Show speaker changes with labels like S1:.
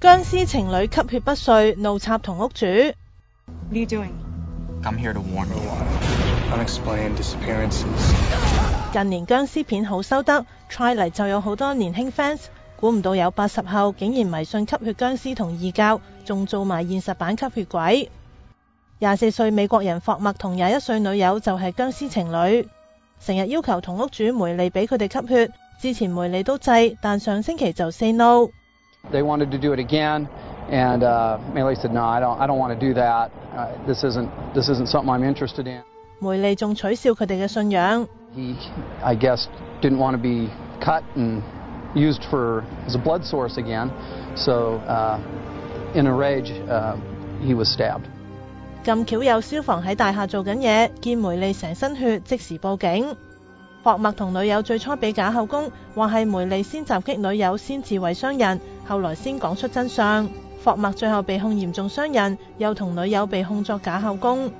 S1: 僵屍情侶吸血不遂，怒插同屋主。
S2: What are you doing?
S3: I'm here to warn you.
S4: Unexplained disappearances.
S1: 近年僵屍片好收得 ，try 嚟就有好多年輕 fans， 估唔到有80後竟然迷信吸血僵屍同異教，仲做埋現實版吸血鬼。24歲美國人霍默同21歲女友就係僵屍情侶，成日要求同屋主梅莉俾佢哋吸血。之前梅莉都制，但上星期就 say no。
S5: They wanted to do it again, and Melee said, "No, I don't want to do that. This isn't something I'm interested in."
S1: 梅莉仲取笑佢哋嘅信仰。
S5: He, I guess, didn't want to be cut and used as a blood source again. So, in a rage, he was stabbed.
S1: 咁巧有消防喺大廈做緊嘢，見梅莉成身血，即時報警。霍默同女友最初俾假口供，話係梅莉先襲擊女友，先自毀傷人，後來先講出真相。霍默最後被控嚴重傷人，又同女友被控作假口供。